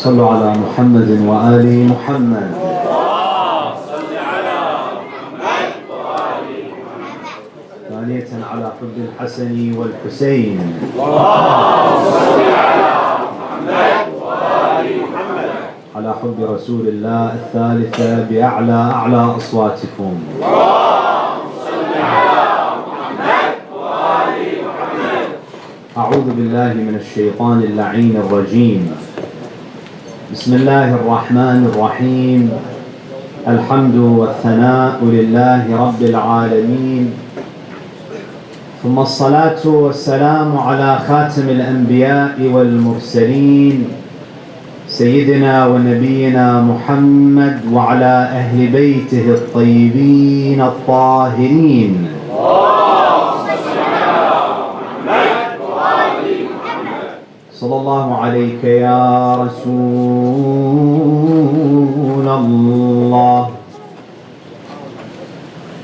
صلوا على محمد وآل محمد. ثانية على حب الحسن والحسين. على حب رسول الله. الثالثة بأعلى أصواتكم. أعوذ بالله من الشيطان اللعين الرجيم. بسم الله الرحمن الرحيم. الحمد والثناء لله رب العالمين، ثم الصلاة والسلام على خاتم الأنبياء والمرسلين سيدنا ونبينا محمد وعلى أهل بيته الطيبين الطاهرين. صلى الله عليك يا رسول الله،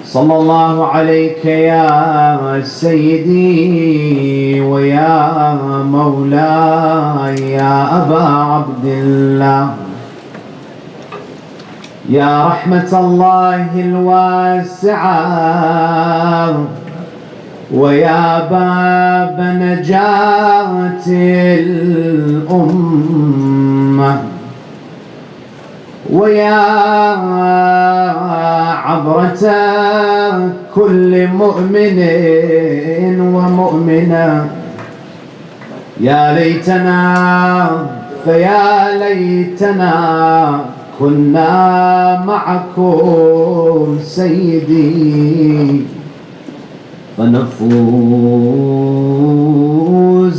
صلى الله عليك يا سيدي ويا مولاي يا أبا عبد الله، يا رحمة الله الواسعة ويا باب نجاة الأمة ويا عبرة كل مؤمن ومؤمنة. يا ليتنا فيا ليتنا كنا معكم سيدي فنفوز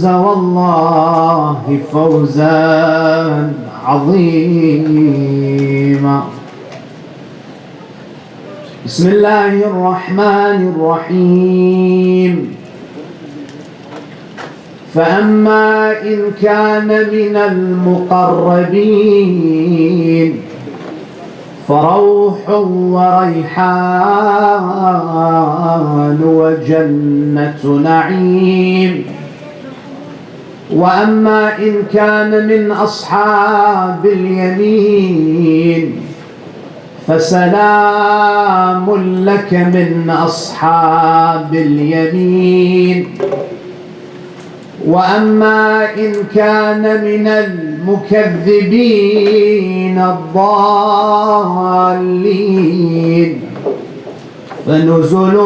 والله فوزا عظيما. بسم الله الرحمن الرحيم. فأما إن كان من المقربين فروح وريحان وجنة نعيم. وأما إن كان من أصحاب اليمين فسلام لك من أصحاب اليمين. وأما إن كان من المكذبين الضالين فنزل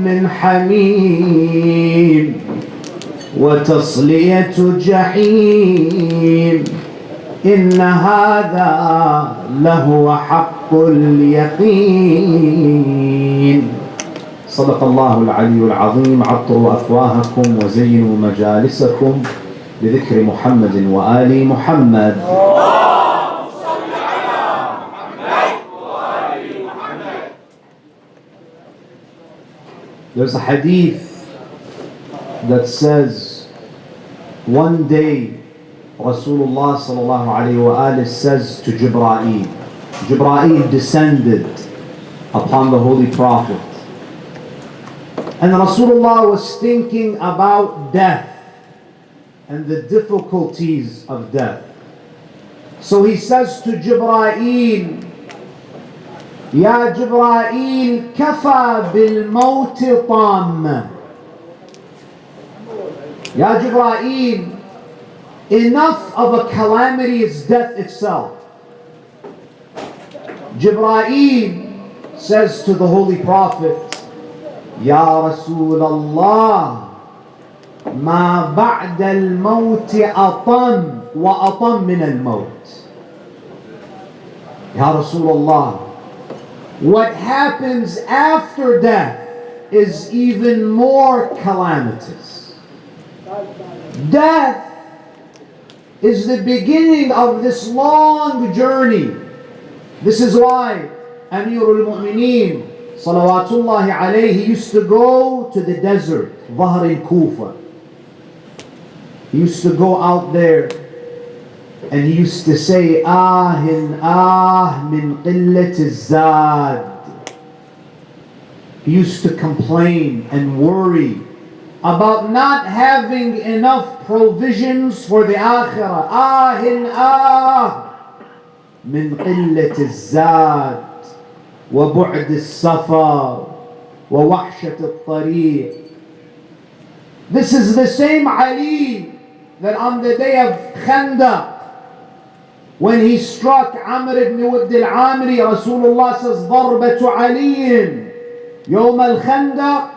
من حميم وتصلية جحيم. إن هذا لهو حق اليقين. صدق الله العلي العظيم. عطروا أفواهكم وزينوا مجالسكم بذكر محمد وآل محمد. There's a hadith that says one day Rasulullah sallallahu alayhi wa alayhi says to Jibreel, Jibreel descended upon the Holy Prophet, and Rasulullah was thinking about death and the difficulties of death. So he says to Jibreel, Ya Jibreel, kafa bil maut tam. Ya Jibreel, enough of a calamity is death itself. Jibreel says to the Holy Prophet, Ya Rasulullah, ma ba'da al-maut atam wa atam min al-maut. Ya Rasulullah, what happens after death is even more calamitous. Death is the beginning of this long journey. This is why Amirul Mu'mineen Salawatullahi alayhi used to go to the desert, Dhahr al-Kufa. He used to go out there and he used to say, Ahin min qillat az-zad. He used to complain and worry about not having enough provisions for the akhirah. من قلة الزاد وبعد السفر ووحشة الطريق. This is the same Ali that on the day of Khandaq, when he struck Amr ibn Wudd al-Amri, Rasulullah says, ضربة علي يوم الخندق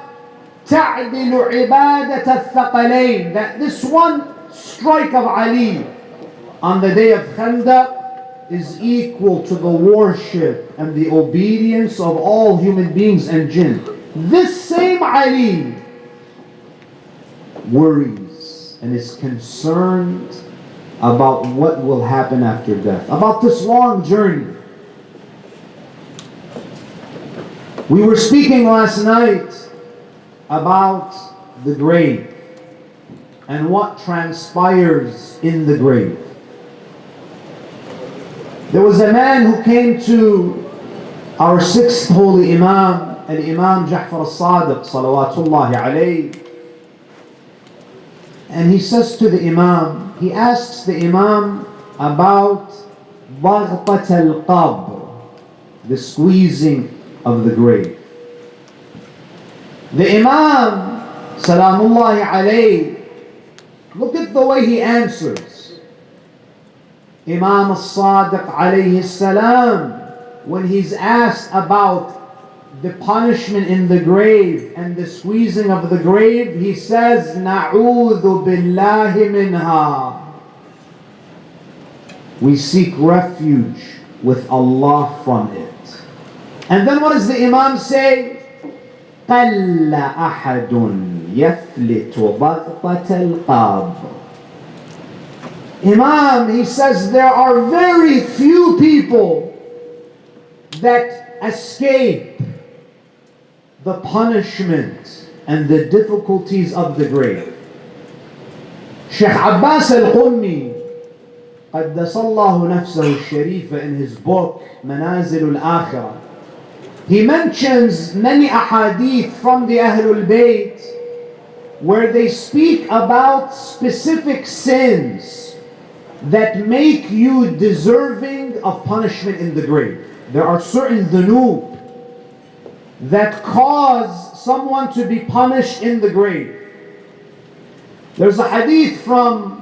تعدل عبادة الثقلين. That this one strike of Ali on the day of Khandaq is equal to the worship and the obedience of all human beings and jinn. This same Ali worries and is concerned about what will happen after death, about this long journey. We were speaking last night about the grave and what transpires in the grave. There was a man who came to our sixth holy Imam, Al-Imam Ja'far al-Sadiq, salawatullahi alayhi, and he says to the Imam, he asks the Imam about ضغطة القبر, the squeezing of the grave. The Imam, salamullahi alayhi, look at the way he answers. Imam al-Sadiq alayhi salam, when he's asked about the punishment in the grave and the squeezing of the grave, he says, Na'udhu billahi minha. We seek refuge with Allah from it. And then what does the Imam say? قَلَّ أَحَدٌ يَفْلِتُ ضَغْطَةَ الْقَبْرِ. Imam, he says, there are very few people that escape the punishment and the difficulties of the grave. Sheikh Abbas al-Qummi, قدس الله نفسه الشريفة, in his book منازل الآخرة, he mentions many ahadith from the Ahlulbayt where they speak about specific sins that make you deserving of punishment in the grave. There are certain dhunub that cause someone to be punished in the grave. There's a hadith from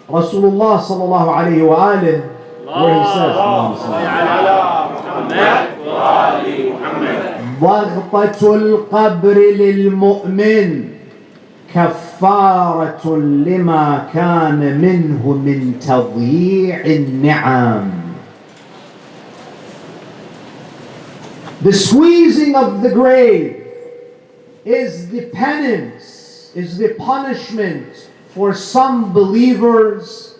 Rasulullah sallallahu alayhi wa alihi where he says, ضغطة القبر للمؤمن كفارة لما كان منه من تضييع النعم. The squeezing of the grave is the penance, is the punishment for some believers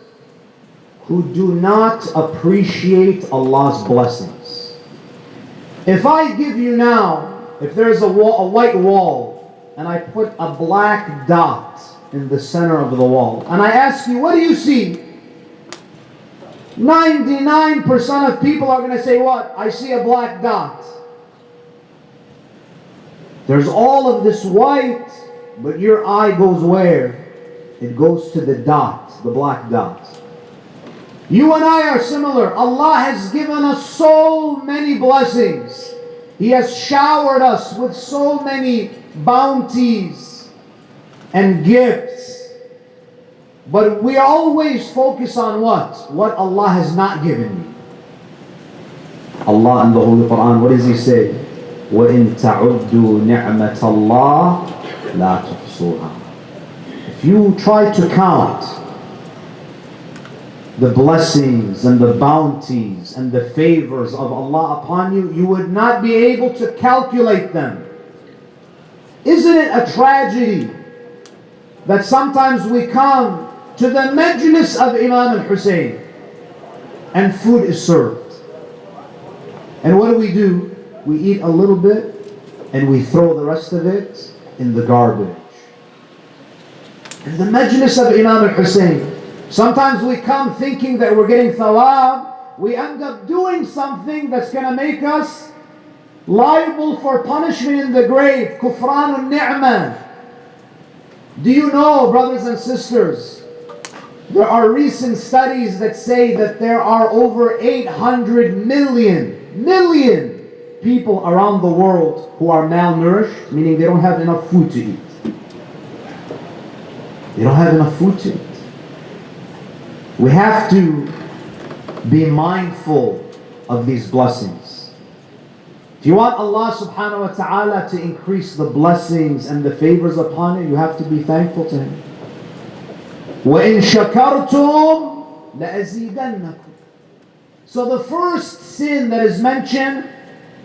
who do not appreciate Allah's blessings. If I give you now, if there's a white wall, and I put a black dot in the center of the wall, and I ask you, what do you see? 99% of people are going to say, what? I see a black dot. There's all of this white, but your eye goes where? It goes to the dot, the black dot. You and I are similar. Allah has given us so many blessings. He has showered us with so many bounties and gifts. But we always focus on what? What Allah has not given me. Allah in the Holy Quran, what does He say? وَإِن تَعُدُّوا نِعْمَةَ اللَّهِ لَا تُحْصُوهَا. If you try to count the blessings and the bounties and the favors of Allah upon you, you would not be able to calculate them. Isn't it a tragedy that sometimes we come to the majlis of Imam al-Hussein and food is served? And what do? We eat a little bit and we throw the rest of it in the garbage. In the majlis of Imam al-Hussein, sometimes we come thinking that we're getting thawab, we end up doing something that's going to make us liable for punishment in the grave. Kufran al-ni'mah. Do you know, brothers and sisters, there are recent studies that say that there are over 800 million people around the world who are malnourished, meaning they don't have enough food to eat. They don't have enough food to eat. We have to be mindful of these blessings. If you want Allah subhanahu wa ta'ala to increase the blessings and the favors upon you, you have to be thankful to Him. وَإِن شَكَرْتُمْ لَأَزِيدَنَّكُمْ. So the first sin that is mentioned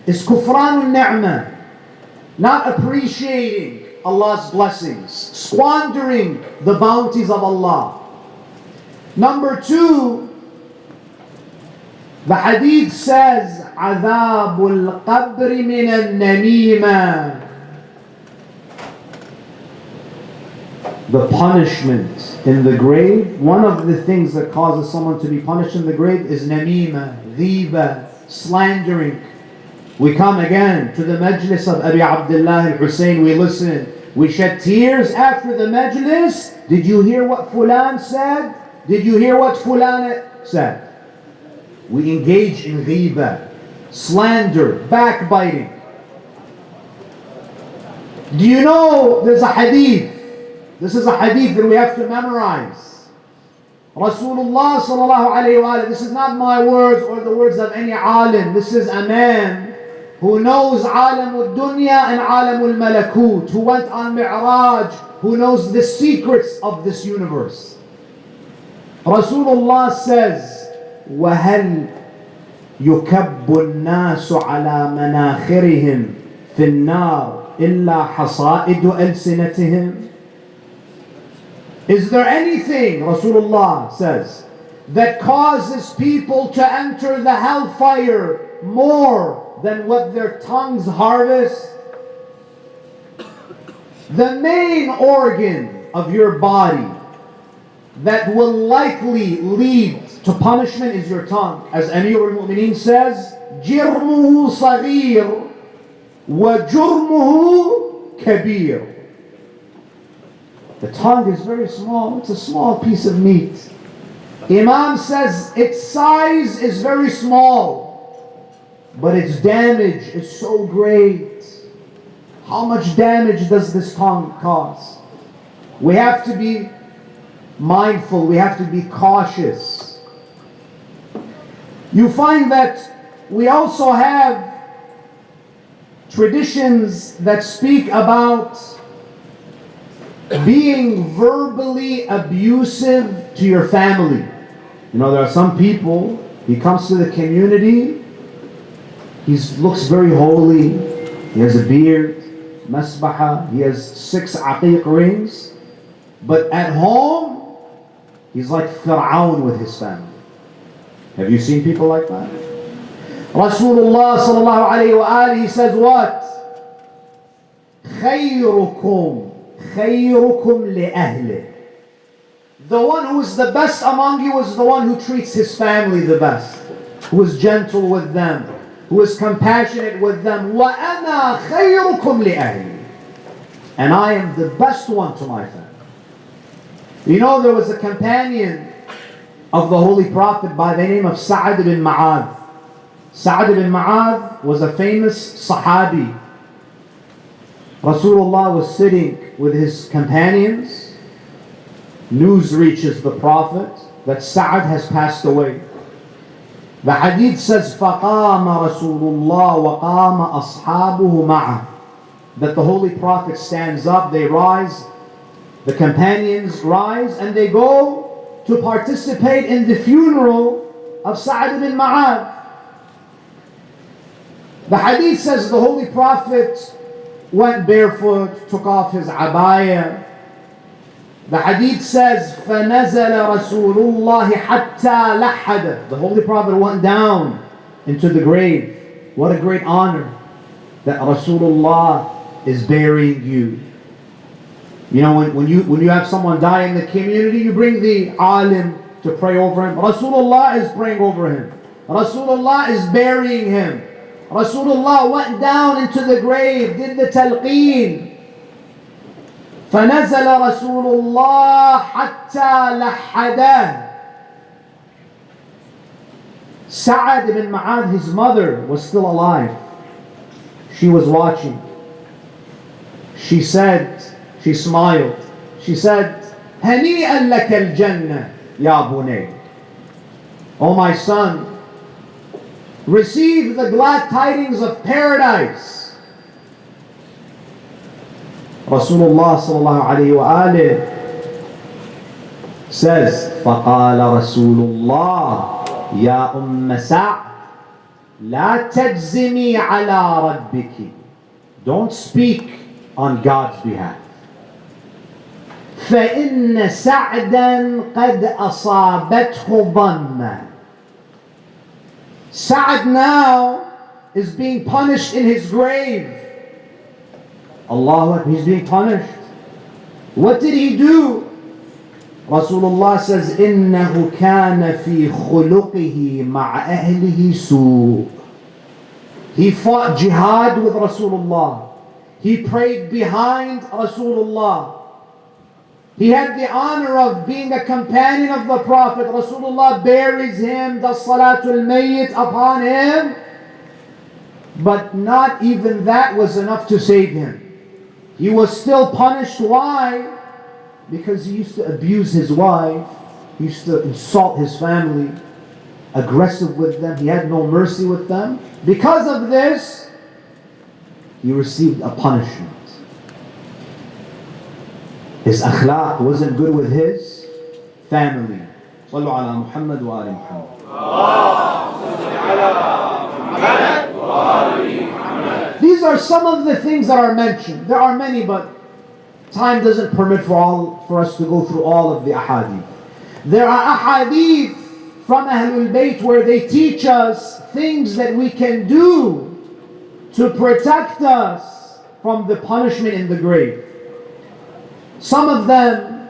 is kufran al-ni'mah, not appreciating Allah's blessings, squandering the bounties of Allah. Number two, the hadith says, عَذَابُ الْقَبْرِ مِنَ النَّمِيمَةِ. The punishment in the grave, one of the things that causes someone to be punished in the grave is namima, ghiba, slandering. We come again to the majlis of Abi Abdullah al-Hussein, we listen, we shed tears after the majlis. Did you hear what Fulan said? Did you hear what Fulan said? We engage in ghiba, slander, backbiting. Do you know there's a hadith? This is a hadith that we have to memorize. Rasulullah sallallahu alayhi wa sallam, this is not my words or the words of any alim. This is a man who knows alam al-dunya and alam al-malakut, who went on mi'raj, who knows the secrets of this universe. Rasulullah says, وَهَلْ يُكَبُّ النَّاسُ عَلَى مَنَاخِرِهِمْ فِي النَّارِ إِلَّا حَصَائِدُ أَلْسِنَتِهِمْ. Is there anything, Rasulullah says, that causes people to enter the hellfire more than what their tongues harvest? The main organ of your body that will likely lead to punishment is your tongue. As Amir al-Mu'mineen says, جِرْمُهُ صَغِيرٌ وَجُرْمُهُ كَبِيرٌ. The tongue is very small. It's a small piece of meat. Imam says its size is very small, but its damage is so great. How much damage does this tongue cause? We have to be mindful. We have to be cautious. You find that we also have traditions that speak about being verbally abusive to your family. You know, there are some people, he comes to the community, he looks very holy, he has a beard, masbaha, he has 6 aqiq rings, but at home, he's like Fir'aun with his family. Have you seen people like that? Rasulullah sallallahu alayhi wa alihi says what? خَيْرُكُمْ لِأَهْلِهِ. The one who is the best among you is the one who treats his family the best, who is gentle with them, who is compassionate with them. وَأَنَا خَيْرُكُمْ لِأَهْلِهِ. And I am the best one to my family. You know, there was a companion of the Holy Prophet by the name of Sa'ad ibn Mu'adh. Sa'ad ibn Mu'adh was a famous Sahabi. Rasulullah was sitting with his companions. News reaches the Prophet that Sa'ad has passed away. The hadith says, فَقَامَ رَسُولُ اللَّهِ وَقَامَ أَصْحَابُهُ مَعَهُ. That the Holy Prophet stands up, they rise, the companions rise, and they go to participate in the funeral of Sa'ad ibn Mu'adh. The hadith says the Holy Prophet went barefoot, took off his abaya. The hadith says, فَنَزَلَ رَسُولُ اللَّهِ حَتَّى لَحَّدَ. The Holy Prophet went down into the grave. What a great honor that Rasulullah is burying you. You know, when you have someone die in the community, you bring the alim to pray over him. Rasulullah is praying over him. Rasulullah is burying him. Rasulullah went down into the grave, did the talqeen. فنزل رسول الله حتى لحداه. Sa'ad ibn Mu'adh, his mother, was still alive. She was watching. She said, she smiled. She said, هنيئا لك الجنة يا بني. Oh my son, receive the glad tidings of paradise. Rasulullah sallallahu alayhi wa alayhi says, فقال رسول الله يا سعد لا تجزمي على ربك. Don't speak on God's behalf. فإن سعدا قد أصابته ضمة. Sa'ad now is being punished in his grave. Allah, he's being punished. What did he do? Rasulullah says, إِنَّهُ كَانَ فِي خُلُقِهِ مَعَ أَهْلِهِ سُوء. He fought jihad with Rasulullah. He prayed behind Rasulullah. He had the honor of being a companion of the Prophet. Rasulullah buries him, does Salatul Mayyit upon him. But not even that was enough to save him. He was still punished. Why? Because he used to abuse his wife. He used to insult his family. Aggressive with them. He had no mercy with them. Because of this, he received a punishment. His akhlaq wasn't good with his family. صلوا على محمد وآل محمد. These are some of the things that are mentioned. There are many, but time doesn't permit for us to go through all of the ahadith. There are ahadith from Ahlulbayt where they teach us things that we can do to protect us from the punishment in the grave. Some of them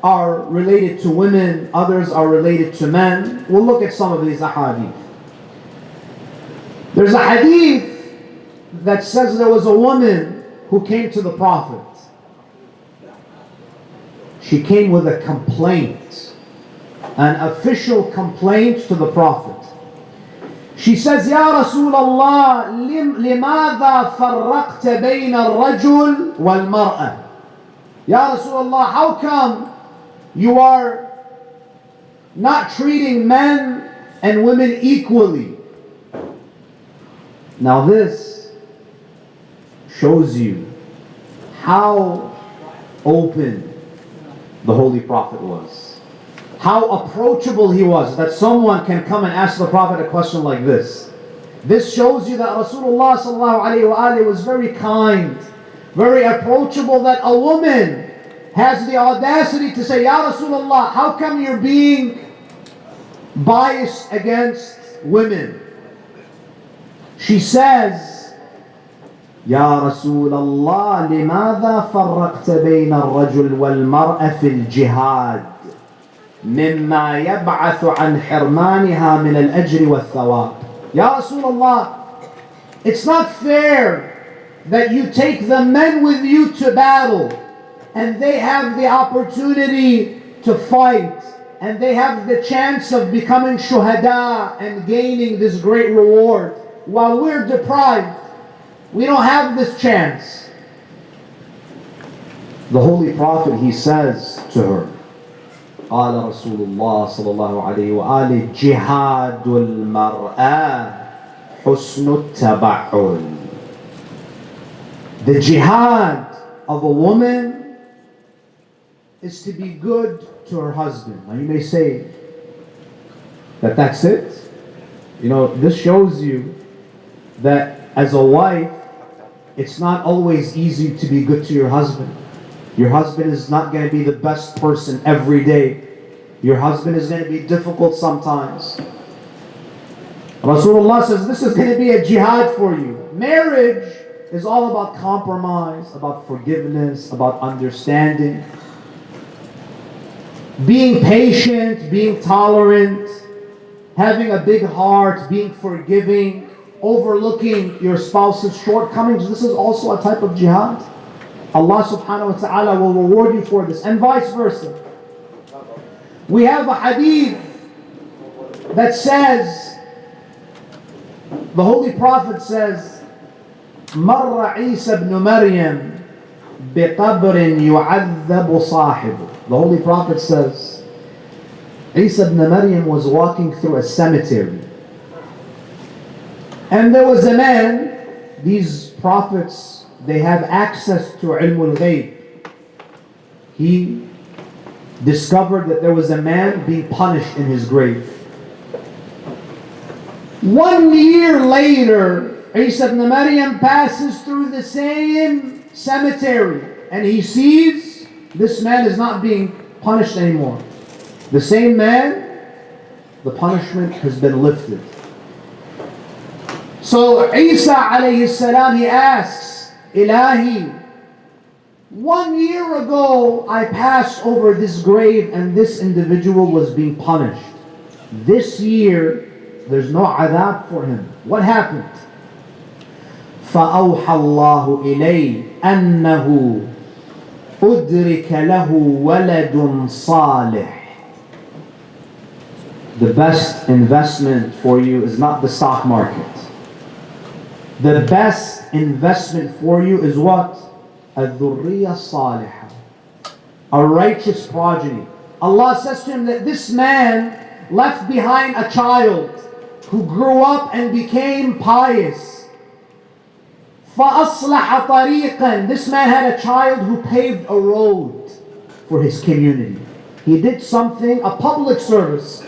are related to women, others are related to men. We'll look at some of these ahadith. There's a hadith that says there was a woman who came to the Prophet. She came with a complaint, an official complaint to the Prophet. She says, Ya Rasulullah, لماذا فرقت بين الرجل والمرأة? Ya Rasulullah, how come you are not treating men and women equally? Now this shows you how open the Holy Prophet was. How approachable he was, that someone can come and ask the Prophet a question like this. This shows you that Rasulullah sallallahu alayhi wa alayhi was very kind, very approachable, that a woman has the audacity to say, Ya Rasulullah, how come you're being biased against women? She says, Ya Rasulullah, لماذا فرقت بين الرجل والمرأة في الجهاد مما يبعث عن حرمانها من الأجر والثواب. Ya Rasulullah, it's not fair that you take the men with you to battle and they have the opportunity to fight and they have the chance of becoming shuhada and gaining this great reward, while we're deprived. We don't have this chance. The Holy Prophet, he says to her, قال رسول الله صلى الله عليه وآله جهاد المرأة حسن التبعل. The jihad of a woman is to be good to her husband. Now you may say that that's it. You know, this shows you that as a wife, it's not always easy to be good to your husband. Your husband is not going to be the best person every day. Your husband is going to be difficult sometimes. Rasulullah says this is going to be a jihad for you. Marriage is all about compromise, about forgiveness, about understanding, being patient, being tolerant, having a big heart, being forgiving, overlooking your spouse's shortcomings. This is also a type of jihad. Allah subhanahu wa ta'ala will reward you for this, and vice versa. We have a hadith that says, the Holy Prophet says, مر عيسى بن مريم بقبر يعذب صاحبه. The Holy Prophet says, Isa ibn Maryam was walking through a cemetery. And there was a man, these prophets, they have access to ilmul ghayb. He discovered that there was a man being punished in his grave. 1 year later, Isa ibn Maryam passes through the same cemetery and he sees this man is not being punished anymore. The same man, the punishment has been lifted. So Isa alayhi salam, he asks, Ilahi, 1 year ago I passed over this grave and this individual was being punished. This year there's no adab for him. What happened? فَأَوْحَى اللَّهُ إِلَيْهِ أَنَّهُ أُدْرِكَ لَهُ وَلَدٌ صَالِحٌ. The best investment for you is not the stock market. The best investment for you is what? الذُّرِّيَّةُ الصَّالِحَةُ, a righteous progeny. Allah says to him that this man left behind a child who grew up and became pious. فَأَصْلَحَ طَرِيقًا. This man had a child who paved a road for his community. He did something, a public service.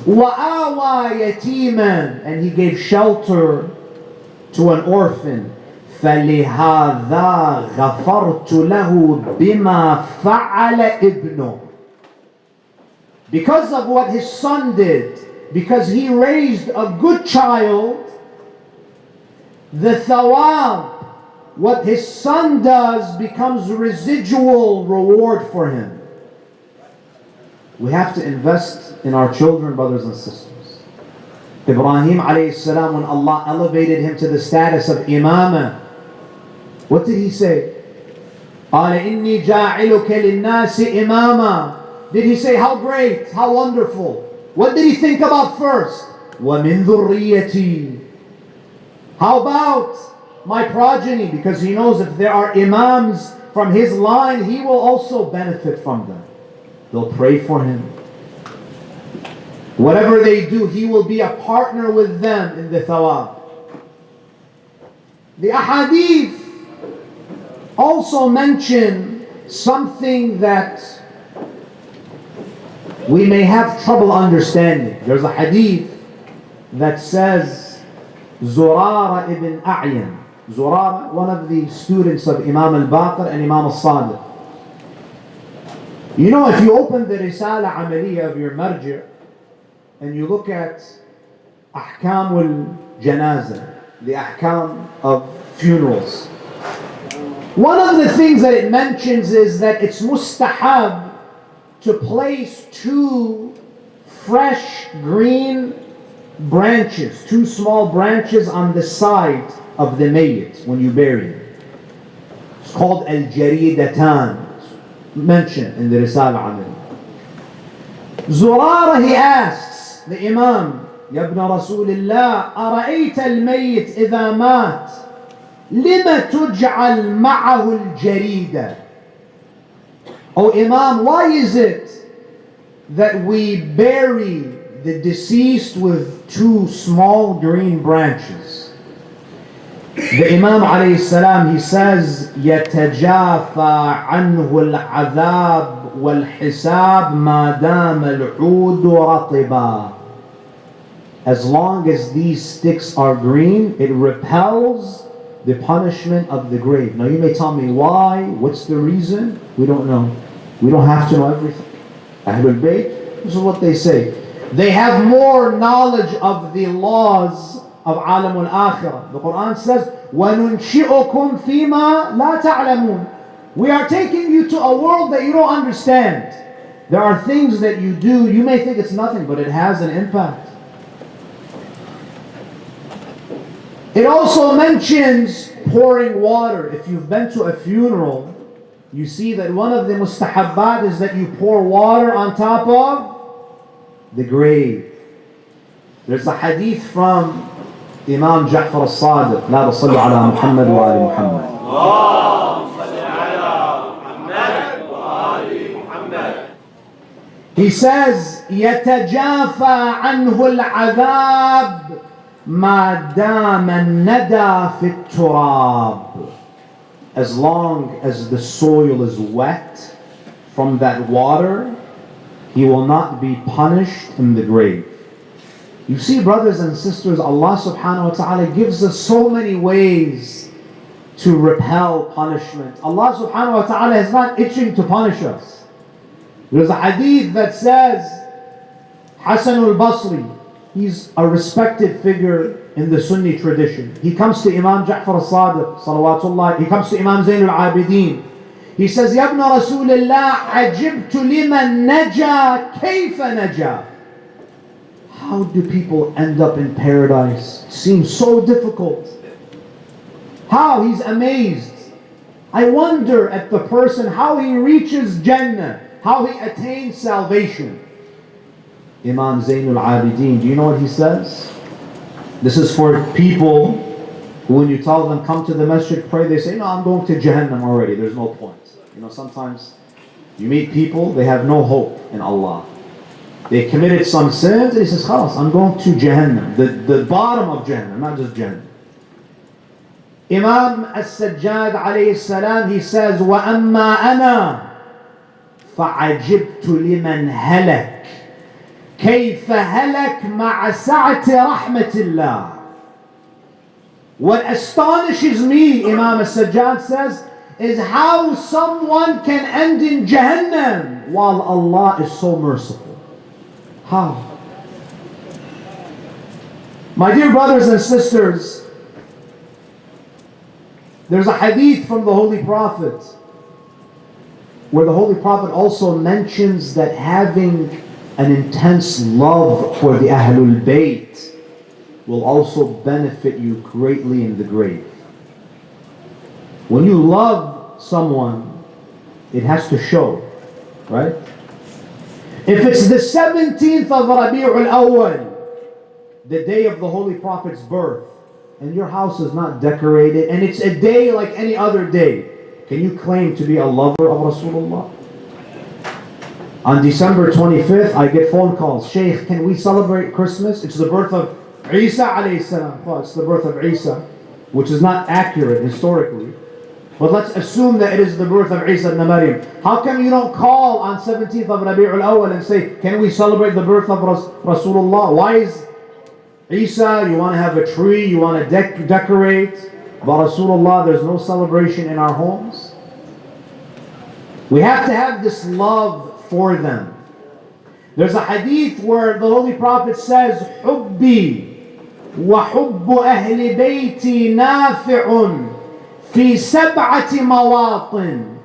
وَآوَى يَتِيمًا. And he gave shelter to an orphan. فَلِهَذَا غَفَرْتُ لَهُ بِمَا فَعَلَ ابْنُهُ. Because of what his son did, because he raised a good child, the thawab, what his son does, becomes residual reward for him. We have to invest in our children, brothers and sisters. Ibrahim alayhi salam, when Allah elevated him to the status of imama, what did he say? قَالَ إِنِّي جَاعِلُكَ لِلنَّاسِ إِمَامًا. Did he say, how great, how wonderful? What did he think about first? وَمِن ذُرِّيَّتِي. How about my progeny? Because he knows if there are imams from his line, he will also benefit from them. They'll pray for him. Whatever they do, he will be a partner with them in the thawab. The ahadith also mention something that we may have trouble understanding. There's a hadith that says Zurara ibn A'yan. Zurara, one of the students of Imam al-Baqir and Imam al-Sadiq. You know, if you open the Risala Amaliya of your marji' and you look at Ahkam al-Janaza, the Ahkam of funerals, one of the things that it mentions is that it's mustahab to place 2 fresh green branches, 2 small branches on the side of the mayyit when you bury him. It's called al-jaridatan, mentioned in the Risala Amal. Zurara, he asks the Imam, Ya ibn Rasulillah, أرأيت الميت إذا مات لما تجعل معه الجريدة. Oh Imam, why is it that we bury the deceased with 2 small green branches? The Imam alayhi salam, he says, يتجافى عنه العذاب والحساب ما دام العود رطبا. As long as these sticks are green, it repels the punishment of the grave. Now you may tell me why, what's the reason? We don't know. We don't have to know everything. Ahlulbayt, this is what they say. They have more knowledge of the laws of Alam al-Akhirah. The Quran says, وَنُنْشِئُكُمْ فِيمَا لَا تَعْلَمُونَ. We are taking you to a world that you don't understand. There are things that you do, you may think it's nothing, but it has an impact. It also mentions pouring water. If you've been to a funeral, you see that one of the mustahabbat is that you pour water on top of the grave. There's a hadith from Imam Ja'far al-Sadiq, لا تصلوا على محمد وآل محمد. He says, يتجافى عنه العذاب ما دام الندى في التراب. As long as the soil is wet from that water, he will not be punished in the grave. You see, brothers and sisters, Allah subhanahu wa ta'ala gives us so many ways to repel punishment. Allah subhanahu wa ta'ala is not itching to punish us. There's a hadith that says, Hasan al-Basri, he's a respected figure in the Sunni tradition. He comes to Imam Ja'far al-Sadiq, salawatullah. He comes to Imam Zayn al-Abidin. He says, Ya ibn Rasulullah, ajibtu liman naja, kayfa naja. How do people end up in paradise? It seems so difficult. How? He's amazed. I wonder at the person, how he reaches Jannah, how he attains salvation. Imam Zayn al-Abidin, do you know what he says? This is for people who, when you tell them, come to the masjid, pray, they say, no, I'm going to Jahannam already, there's no point. You know, sometimes you meet people, they have no hope in Allah. They committed some sins, and he says, khalas, I'm going to Jahannam, the bottom of Jahannam, not just Jahannam. Imam As-Sajjad alayhi salam, he says, وَأَمَّا أَنَا فَعَجِبْتُ لِمَنْ هَلَكَ كَيْفَ هَلَكَ مَعَ سَعَةِ رَحْمَةِ اللَّهِ. What astonishes me, Imam As-Sajjad says, is how someone can end in Jahannam while Allah is so merciful. How? My dear brothers and sisters, there's a hadith from the Holy Prophet where the Holy Prophet also mentions that having an intense love for the Ahlulbayt will also benefit you greatly in the grave. When you love someone, it has to show, right? If it's the 17th of Rabi'ul Awwal, the day of the Holy Prophet's birth, and your house is not decorated, and it's a day like any other day, can you claim to be a lover of Rasulullah? On December 25th, I get phone calls. Sheikh, can we celebrate Christmas? It's the birth of Isa alayhi salam. Well, it's the birth of Isa, which is not accurate historically. But let's assume that it is the birth of Isa ibn Maryam. How come you don't call on 17th of Rabi'ul Awwal and say, can we celebrate the birth of Rasulullah? Why is Isa, you want to have a tree, you want to decorate, but Rasulullah, there's no celebration in our homes? We have to have this love for them. There's a hadith where the Holy Prophet says, حُبِّي وَحُبُّ أَهْلِ بَيْتِي نَافِعٌ في 7 مواطن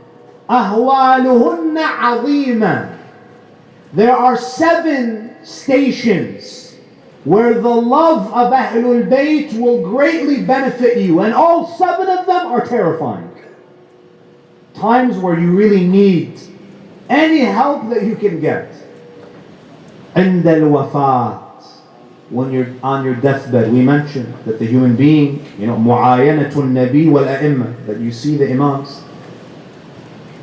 أهوالهن عظيمة. There are 7 stations where the love of Ahlul Bayt will greatly benefit you, and all 7 of them are terrifying. Times where you really need any help that you can get. عند الوفاة, when you're on your deathbed, we mentioned that the human being, معاينة النبي والأئمة, that you see the imams,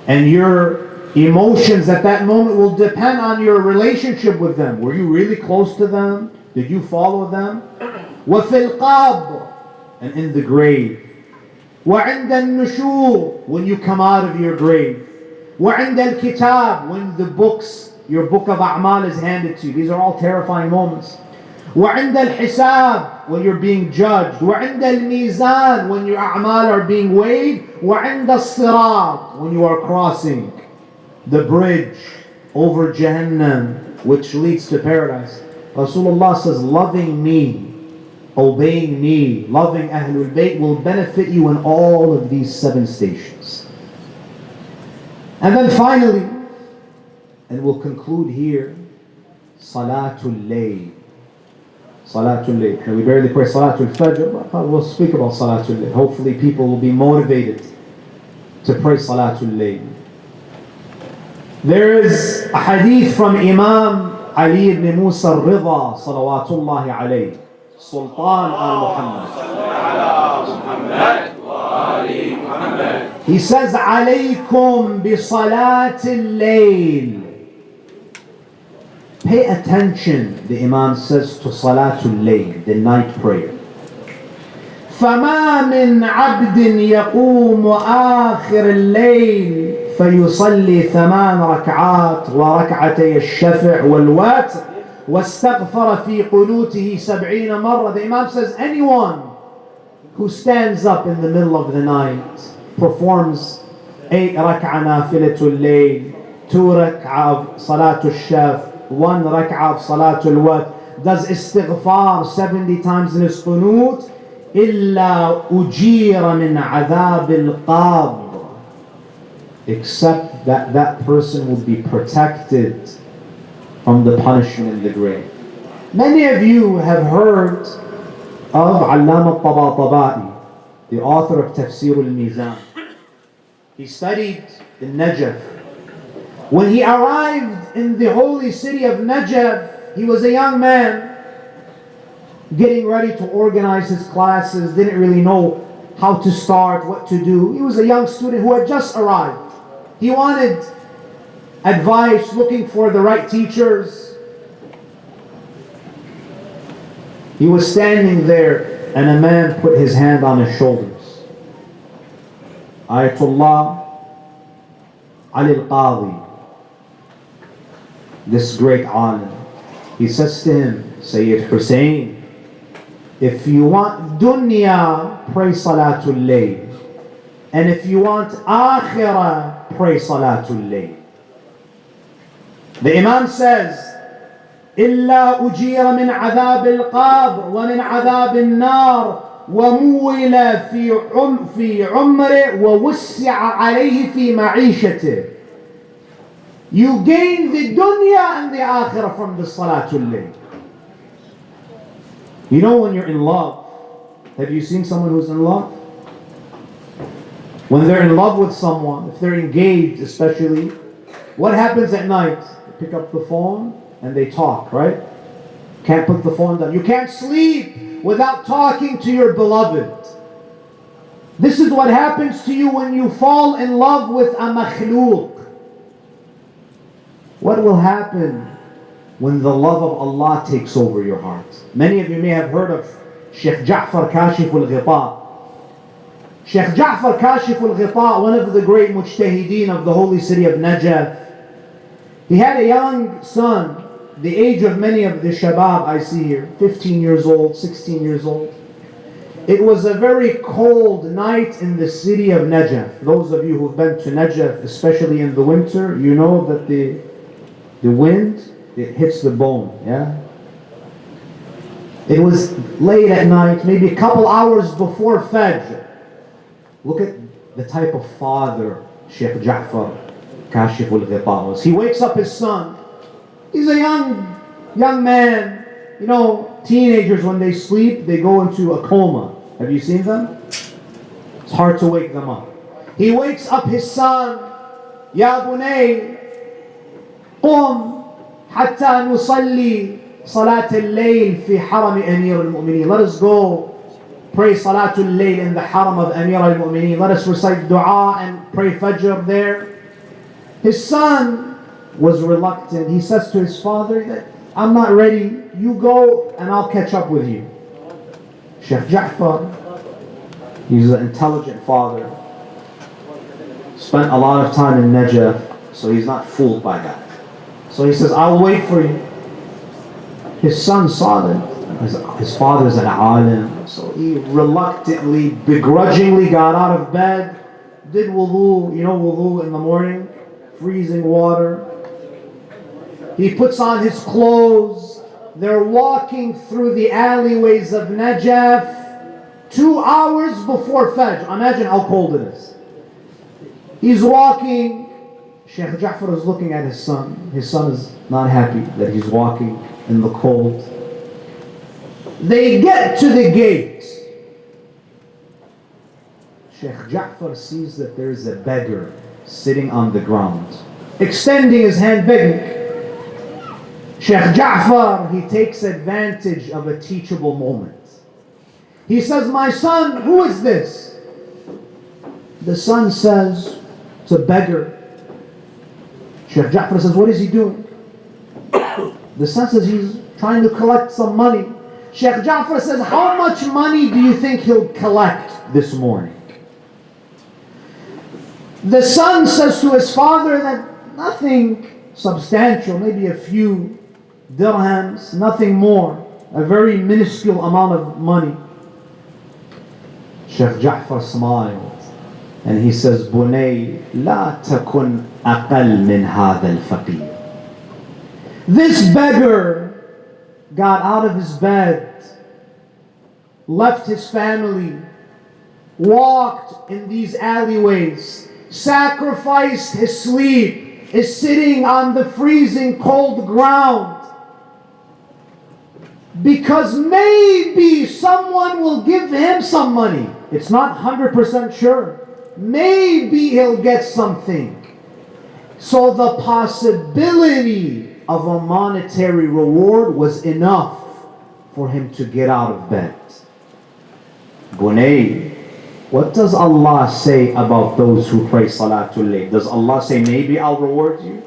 and your emotions at that moment will depend on your relationship with them. Were you really close to them? Did you follow them? وفي القبر, and in the grave. وعند النشور, when you come out of your grave. وعند الكتاب, when the books, your book of A'mal is handed to you. These are all terrifying moments. وعند الحساب, when you're being judged. وعند الميزان, when your A'mal are being weighed. وعند الصراط, when you are crossing the bridge over Jahannam, which leads to paradise. Rasulullah says, loving me, obeying me, loving Ahlul Bayt will benefit you in all of these 7 stations. And then finally, and we'll conclude here, Salatul Layl. Salatul Layl. We barely pray Salatul Fajr, but we'll speak about Salatul Layl. Hopefully people will be motivated to pray Salatul Layl. There is a hadith from Imam Ali ibn Musa al-Ridha, salawatullahi alayhi, Sultan al-Muhammad. He says, alaykum bi salatil layl. Pay attention, the Imam says, to Salatul Layl, the night prayer. فَمَا مِنْ عَبْدٍ يَقُومُ آخِرَ اللَّيْلِ فَيُصَلِّي 8 ركعات وركعتي الشفع والوتر واستغفر في قنوته 70 مرة. The Imam says, anyone who stands up in the middle of the night, performs 8 rak'ah nafilatul layl, 2 rak'ah of salatul shaf, 1 rak'ah of salatul wat, does istighfar 70 times in his qunut, illa ujira min adhab al-qabr, except that that person will be protected from the punishment in the grave. Many of you have heard of Allama al-Tabatabai, the author of Tafsir al-Mizan. He studied in Najaf. When he arrived in the holy city of Najaf, he was a young man getting ready to organize his classes, didn't really know how to start, what to do. He was a young student who had just arrived. He wanted advice, looking for the right teachers. He was standing there and a man put his hand on his shoulders. Ayatollah Ali al-Qadi, this great alim. He says to him, Sayyid Hussein, if you want dunya, pray Salatul Layl. And if you want akhirah, pray Salatul Layl. The Imam says, إلا أجير من عذاب القبر ومن عذاب النار ومول في عمره ووسع عليه في معيشته. You gain the dunya and the akhirah from the Salatul Layl. You know when you're in love, have you seen someone who's in love? When they're in love with someone, if they're engaged especially, what happens at night? They pick up the phone and they talk, right? Can't put the phone down. You can't sleep without talking to your beloved. This is what happens to you when you fall in love with a makhluq. What will happen when the love of Allah takes over your heart? Many of you may have heard of Sheikh Ja'far Kashif al-Ghita. Sheikh Ja'far Kashif al-Ghita, one of the great mujtahideen of the holy city of Najaf, he had a young son, the age of many of the shabab I see here, 15 years old, 16 years old. It was a very cold night in the city of Najaf. Those of you who've been to Najaf, especially in the winter, you know that the wind, it hits the bone, yeah? It was late at night, maybe a couple hours before Fajr. Look at the type of father Sheikh Ja'far Kashif al-Ghita was. He wakes up his son. He's a young man. You know, teenagers when they sleep, they go into a coma. Have you seen them? It's hard to wake them up. He wakes up his son. Ya bunay, qum hatta nusalli salat al-layl fi haram Amir al-Mu'mineen. Let us go pray Salatul Layl in the haram of Amir al-Mu'mineen. Let us recite dua and pray Fajr there. His son was reluctant. He says to his father that I'm not ready. You go and I'll catch up with you. Sheikh Ja'far, he's an intelligent father. Spent a lot of time in Najaf, so he's not fooled by that. So he says, I'll wait for you. His son saw that his father's an alim, so he reluctantly, begrudgingly got out of bed, did wudu, you know wudu in the morning, freezing water. He puts on his clothes. They're walking through the alleyways of Najaf 2 hours before Fajr. Imagine how cold it is. He's walking. Sheikh Ja'far is looking at his son. His son is not happy that he's walking in the cold. They get to the gate. Sheikh Ja'far sees that there is a beggar sitting on the ground, extending his hand begging. Sheikh Ja'far, he takes advantage of a teachable moment. He says, my son, who is this? The son says, it's a beggar. Sheikh Ja'far says, what is he doing? The son says, he's trying to collect some money. Sheikh Ja'far says, how much money do you think he'll collect this morning? The son says to his father that nothing substantial, maybe a few dirhams, nothing more, a very minuscule amount of money. Sheikh Ja'far smiled and he says, Bunay, la takun aqal min hadha al-faqir. This beggar got out of his bed, left his family, walked in these alleyways, sacrificed his sleep, is sitting on the freezing cold ground because maybe someone will give him some money. It's not 100% sure. Maybe he'll get something. So the possibility of a monetary reward was enough for him to get out of bed. Bunay, what does Allah say about those who pray Salatul Layl? Does Allah say, maybe I'll reward you?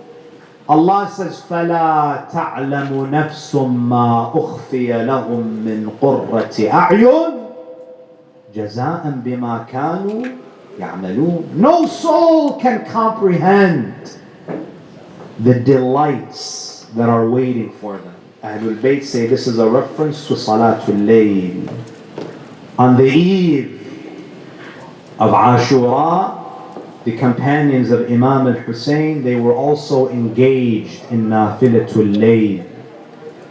Allah says, فَلَا تَعْلَمُ نَفْسٌ مَا أُخْفِيَ لَهُم مِّن قُرَّةِ أَعْيُنٍ جَزَاءً بِمَا كَانُوا يَعْمَلُونَ. No soul can comprehend the delights that are waiting for them. Ahlulbayt say this is a reference to Salatul Layl. On the eve of Ashura, the companions of Imam al-Hussein, they were also engaged in Nafilatul Layl.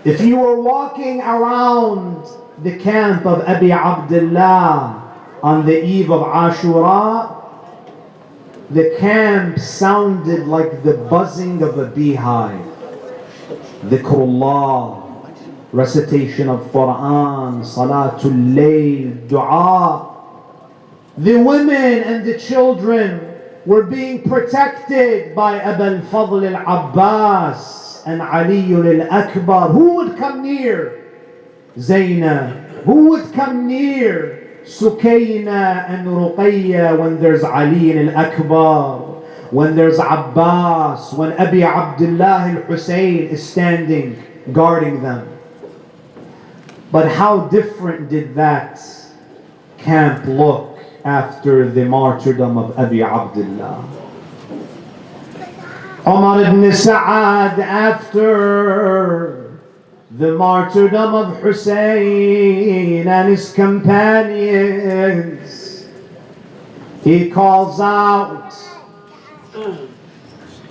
If you were walking around the camp of Abi Abdullah on the eve of Ashura, the camp sounded like the buzzing of a beehive. Dhikrullah, recitation of Quran, Salatul Layl, Dua. The women and the children were being protected by Abul Fadl al-Abbas and Ali al-Akbar. Who would come near Zainab? Who would come near Sukayna and Ruqayya when there's Ali al-Akbar? When there's Abbas? When Abi Abdullah al-Hussein is standing guarding them? But how different did that camp look after the martyrdom of Abi Abdullah? Umar ibn Sa'ad, after the martyrdom of Hussein and his companions, he calls out,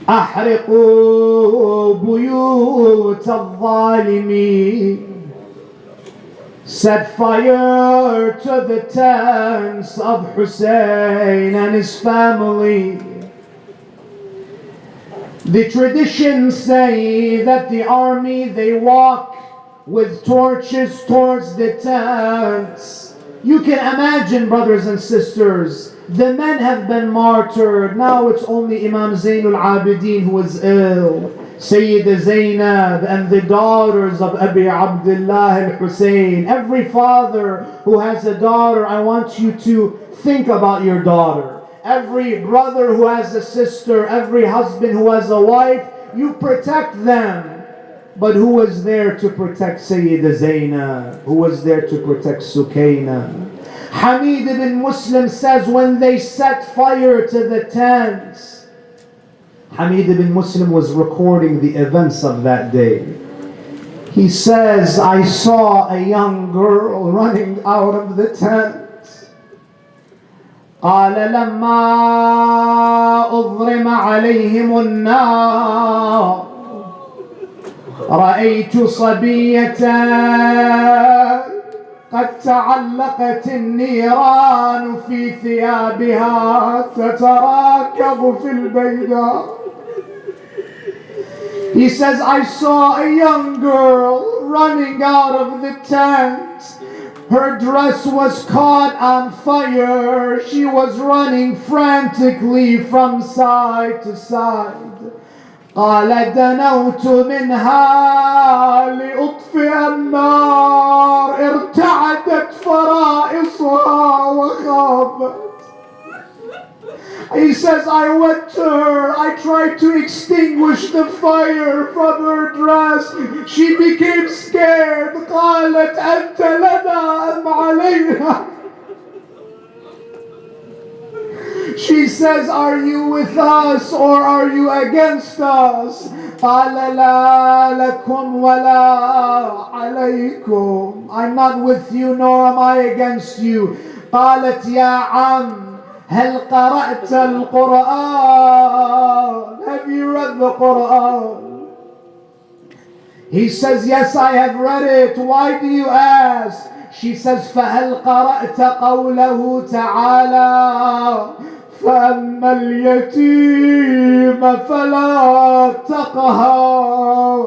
أحرقوا بيوت الظالمين. Set fire to the tents of Hussein and his family. The traditions say that the army, they walk with torches towards the tents. You can imagine, brothers and sisters, the men have been martyred. Now it's only Imam Zainul Abidin who is ill. Sayyida Zainab and the daughters of Abi Abdullah al-Hussein. Every father who has a daughter, I want you to think about your daughter. Every brother who has a sister, every husband who has a wife, you protect them. But who was there to protect Sayyida Zainab? Who was there to protect Sukayna? Hamid ibn Muslim says when they set fire to the tents, Hamid ibn Muslim was recording the events of that day. He says, I saw a young girl running out of the tent. قال لما أضرم عليهم النار رأيت صبية قد تعلقت النيران في ثيابها تتراكب في البيداء. He says, I saw a young girl running out of the tent. Her dress was caught on fire. She was running frantically from side to side. قال دنوت منها لأطفئ النار ارتعدت فرائصها وخافت. He says, I went to her, I tried to extinguish the fire from her dress. She became scared. قالت أنت لنا أم علينا? She says, are you with us or are you against us? قال لا لكم ولا عليكم. I'm not with you nor am I against you. قالت يا عم هل قرأت القرآن? Have you read the Quran? He says, yes, I have read it. Why do you ask? She says, فهل قرأت قوله تعالى فأما اليتيم فلا تقهر.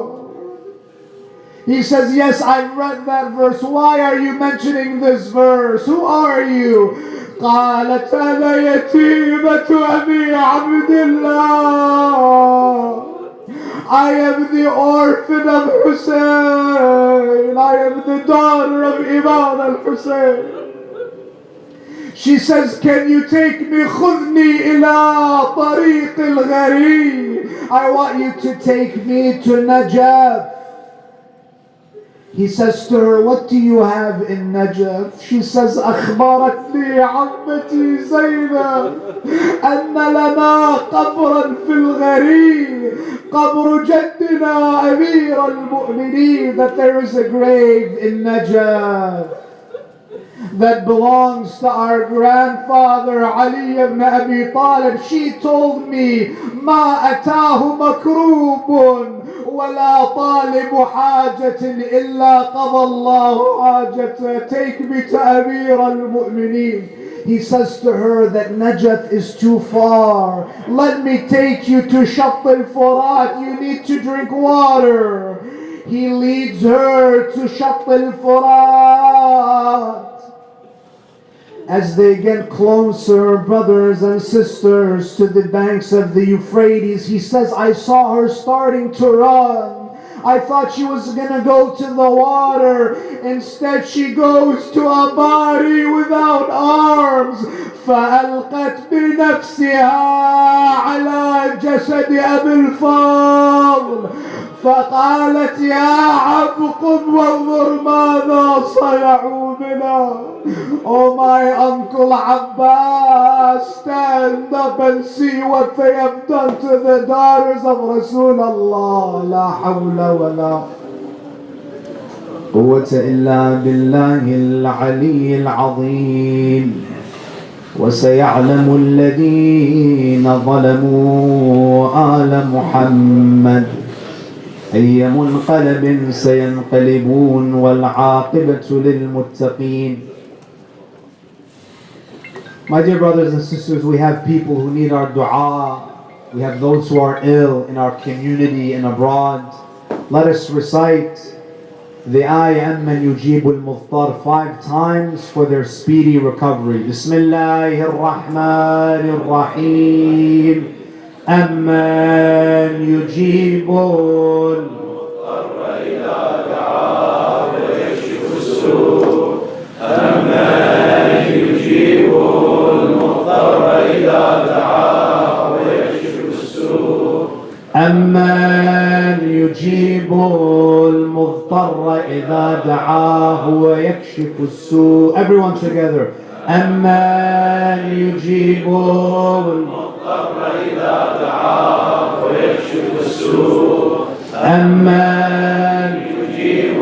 He says, yes, I've read that verse. Why are you mentioning this verse? Who are you? قالت أنا يتيمة أبي عبد الله. I am the orphan of Hussein. I am the daughter of Imam al-Hussein. She says, can you take me? خذني إلى طريق الغريب. I want you to take me to Najaf. He says to her, what do you have in Najaf? She says, أخبرتني عمتي زينب أن لنا قبرا في الغريب قبر جدنا أمير المؤمنين. That there is a grave in Najaf that belongs to our grandfather Ali ibn Abi Talib. She told me, ما أتاه مكروب ولا طالب حاجة إلا قضى الله حاجته. Take me to Amir al-Mu'mineen. He says to her that Najaf is too far. Let me take you to Shatt al-Furat. You need to drink water. He leads her to Shatt al-Furat. As they get closer, brothers and sisters, to the banks of the Euphrates, he says, I saw her starting to run. I thought she was going to go to the water. Instead, she goes to a body without arms. فألقت بنفسها على جسد أبي الفضل فقالت يا عم قم وانظر ماذا صنعوا بنا. Oh my Uncle Abbas, stand up and see what they have done to the daughters of Rasulullah. La hawla wa la quwwata illa billahi al-ali al-azim. وسيعلم الذين ظلموا آل محمد أي منقلب سينقلبون والعاقبة للمتقين. My dear brothers and sisters, we have people who need our dua. We have those who are ill in our community and abroad. Let us recite the ayah أَمَّنْ يُجِيبُ الْمُضْطَرَ 5 times for their speedy recovery. Bismillahir Rahmanir Rahim. أَمَّنْ يُجِيبُ الْمُضْطَرَ إِذَا دَعَاهُ وَيَكْشِفُ السُّوءَ. أَمَّنْ يُجِيبُ الْمُضْطَرَ إِذَا دَعَاهُ وَيَكْشِفُ السُّوءَ. أَمَّنْ يُجِيبُ الْمُضْطَرَّ إِذَا دَعَاهُ وَيَكْشِفُ السُّوءَ. Everyone together. أَمَّنْ يُجِيبُ الْمُضْطَرَّ إِذَا دَعَاهُ وَيَكْشِفُ السُّوءَ. أَمَّنْ يُجِيبُ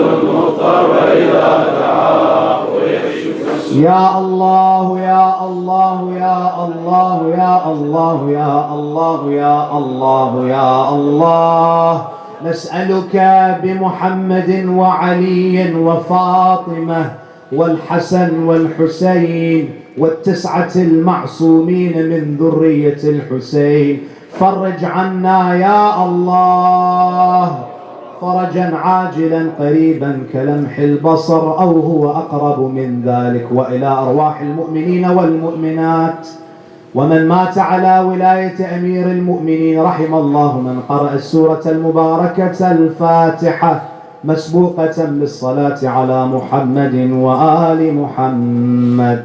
الْمُضْطَرَّ إِذَا دَعَاهُ وَيَكْشِفُ السُّوءَ. يا الله يا الله يا الله يا الله يا الله يا الله يا الله. نسألك بمحمد وعلي وفاطمة والحسن والحسين والتسعة المعصومين من ذرية الحسين. فرج عنا يا الله فرجا عاجلا قريبا كلمح البصر أو هو أقرب من ذلك، وإلى أرواح المؤمنين والمؤمنات ومن مات على ولاية أمير المؤمنين. رحم الله من قرأ السورة المباركة الفاتحة مسبوقة بالصلاة على محمد وآل محمد.